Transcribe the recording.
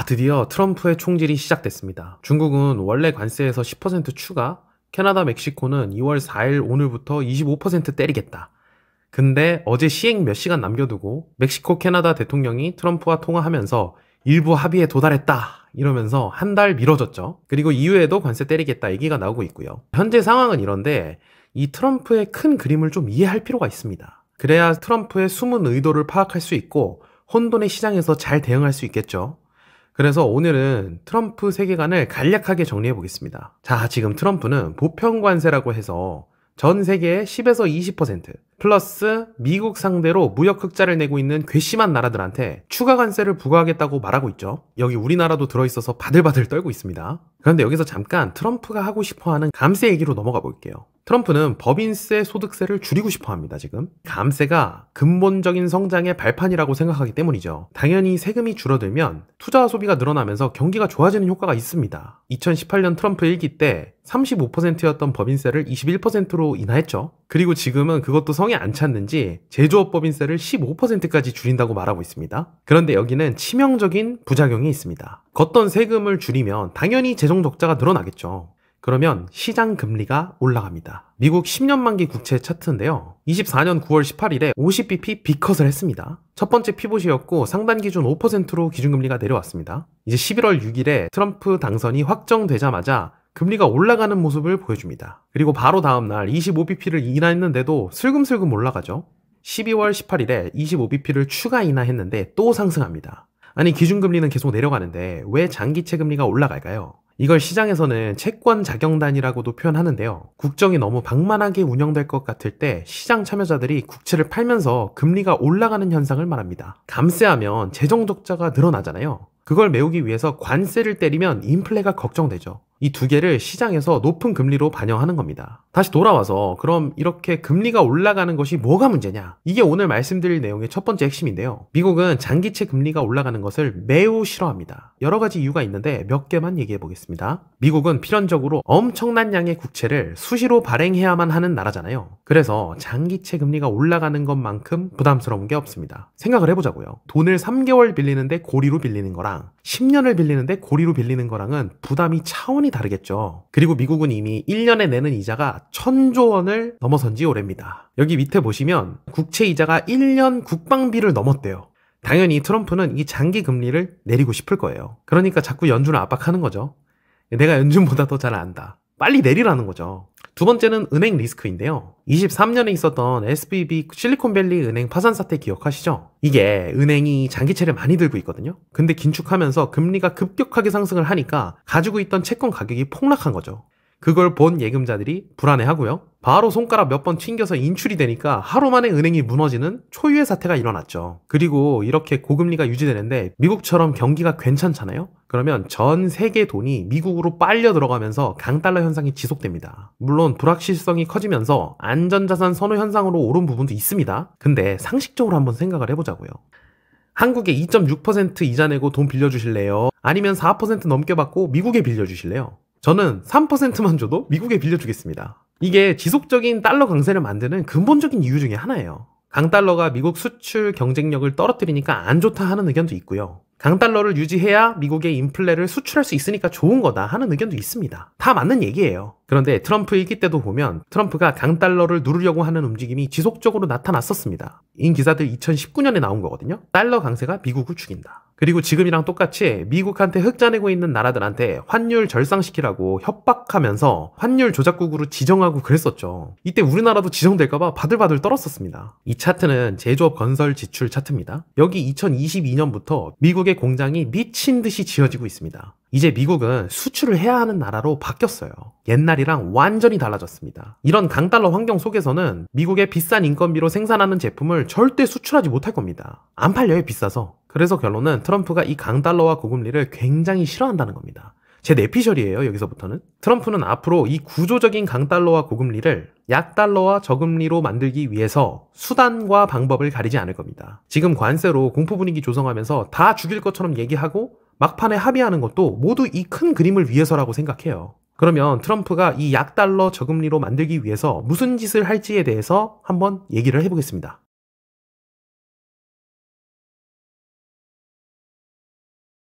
드디어 트럼프의 총질이 시작됐습니다. 중국은 원래 관세에서 10% 추가, 캐나다, 멕시코는 2월 4일 오늘부터 25% 때리겠다. 근데 어제 시행 몇 시간 남겨두고 멕시코, 캐나다 대통령이 트럼프와 통화하면서 일부 합의에 도달했다 이러면서 한 달 미뤄졌죠. 그리고 이후에도 관세 때리겠다 얘기가 나오고 있고요. 현재 상황은 이런데 이 트럼프의 큰 그림을 좀 이해할 필요가 있습니다. 그래야 트럼프의 숨은 의도를 파악할 수 있고 혼돈의 시장에서 잘 대응할 수 있겠죠. 그래서 오늘은 트럼프 세계관을 간략하게 정리해 보겠습니다. 자, 지금 트럼프는 보편관세라고 해서 전 세계의 10에서 20% 플러스 미국 상대로 무역 흑자를 내고 있는 괘씸한 나라들한테 추가 관세를 부과하겠다고 말하고 있죠. 여기 우리나라도 들어있어서 바들바들 떨고 있습니다. 그런데 여기서 잠깐 트럼프가 하고 싶어하는 감세 얘기로 넘어가 볼게요. 트럼프는 법인세, 소득세를 줄이고 싶어 합니다, 지금. 감세가 근본적인 성장의 발판이라고 생각하기 때문이죠. 당연히 세금이 줄어들면 투자와 소비가 늘어나면서 경기가 좋아지는 효과가 있습니다. 2018년 트럼프 1기 때 35%였던 법인세를 21%로 인하했죠. 그리고 지금은 그것도 성에 안 찼는지 제조업 법인세를 15%까지 줄인다고 말하고 있습니다. 그런데 여기는 치명적인 부작용이 있습니다. 걷던 세금을 줄이면 당연히 재정 적자가 늘어나겠죠. 그러면 시장 금리가 올라갑니다. 미국 10년 만기 국채 차트인데요. 24년 9월 18일에 50bp 빅컷을 했습니다. 첫 번째 피봇이었고 상단 기준 5%로 기준금리가 내려왔습니다. 이제 11월 6일에 트럼프 당선이 확정되자마자 금리가 올라가는 모습을 보여줍니다. 그리고 바로 다음날 25bp를 인하했는데도 슬금슬금 올라가죠. 12월 18일에 25bp를 추가 인하했는데 또 상승합니다. 아니, 기준금리는 계속 내려가는데 왜 장기채 금리가 올라갈까요? 이걸 시장에서는 채권 자경단이라고도 표현하는데요. 국정이 너무 방만하게 운영될 것 같을 때 시장 참여자들이 국채를 팔면서 금리가 올라가는 현상을 말합니다. 감세하면 재정 적자가 늘어나잖아요. 그걸 메우기 위해서 관세를 때리면 인플레가 걱정되죠. 이 두 개를 시장에서 높은 금리로 반영하는 겁니다. 다시 돌아와서 그럼 이렇게 금리가 올라가는 것이 뭐가 문제냐? 이게 오늘 말씀드릴 내용의 첫 번째 핵심인데요. 미국은 장기채 금리가 올라가는 것을 매우 싫어합니다. 여러 가지 이유가 있는데 몇 개만 얘기해 보겠습니다. 미국은 필연적으로 엄청난 양의 국채를 수시로 발행해야만 하는 나라잖아요. 그래서 장기채 금리가 올라가는 것만큼 부담스러운 게 없습니다. 생각을 해보자고요. 돈을 3개월 빌리는데 고리로 빌리는 거랑 10년을 빌리는데 고리로 빌리는 거랑은 부담이 차원이 다르겠죠. 그리고 미국은 이미 1년에 내는 이자가 1,000조 원을 넘어선 지 오래입니다. 여기 밑에 보시면 국채 이자가 1년 국방비를 넘었대요. 당연히 트럼프는 이 장기 금리를 내리고 싶을 거예요. 그러니까 자꾸 연준을 압박하는 거죠. 내가 연준보다 더 잘 안다. 빨리 내리라는 거죠. 두 번째는 은행 리스크인데요. 23년에 있었던 SVB 실리콘밸리 은행 파산 사태 기억하시죠? 이게 은행이 장기채를 많이 들고 있거든요. 근데 긴축하면서 금리가 급격하게 상승을 하니까 가지고 있던 채권 가격이 폭락한 거죠. 그걸 본 예금자들이 불안해하고요. 바로 손가락 몇 번 튕겨서 인출이 되니까 하루 만에 은행이 무너지는 초유의 사태가 일어났죠. 그리고 이렇게 고금리가 유지되는데 미국처럼 경기가 괜찮잖아요? 그러면 전 세계 돈이 미국으로 빨려 들어가면서 강달러 현상이 지속됩니다. 물론 불확실성이 커지면서 안전자산 선호 현상으로 오른 부분도 있습니다. 근데 상식적으로 한번 생각을 해보자고요. 한국에 2.6% 이자 내고 돈 빌려주실래요? 아니면 4% 넘게 받고 미국에 빌려주실래요? 저는 3%만 줘도 미국에 빌려주겠습니다. 이게 지속적인 달러 강세를 만드는 근본적인 이유 중에 하나예요. 강달러가 미국 수출 경쟁력을 떨어뜨리니까 안 좋다 하는 의견도 있고요. 강달러를 유지해야 미국의 인플레를 수출할 수 있으니까 좋은 거다 하는 의견도 있습니다. 다 맞는 얘기예요. 그런데 트럼프 1기 때도 보면 트럼프가 강달러를 누르려고 하는 움직임이 지속적으로 나타났었습니다. 이 기사들 2019년에 나온 거거든요. 달러 강세가 미국을 죽인다. 그리고 지금이랑 똑같이 미국한테 흑자 내고 있는 나라들한테 환율 절상시키라고 협박하면서 환율 조작국으로 지정하고 그랬었죠. 이때 우리나라도 지정될까봐 바들바들 떨었었습니다. 이 차트는 제조업 건설 지출 차트입니다. 여기 2022년부터 미국의 공장이 미친 듯이 지어지고 있습니다. 이제 미국은 수출을 해야 하는 나라로 바뀌었어요. 옛날이랑 완전히 달라졌습니다. 이런 강달러 환경 속에서는 미국의 비싼 인건비로 생산하는 제품을 절대 수출하지 못할 겁니다. 안 팔려요, 비싸서. 그래서 결론은 트럼프가 이 강달러와 고금리를 굉장히 싫어한다는 겁니다. 제 내피셜이에요, 여기서부터는. 트럼프는 앞으로 이 구조적인 강달러와 고금리를 약달러와 저금리로 만들기 위해서 수단과 방법을 가리지 않을 겁니다. 지금 관세로 공포 분위기 조성하면서 다 죽일 것처럼 얘기하고 막판에 합의하는 것도 모두 이 큰 그림을 위해서라고 생각해요. 그러면 트럼프가 이 약달러 저금리로 만들기 위해서 무슨 짓을 할지에 대해서 한번 얘기를 해보겠습니다.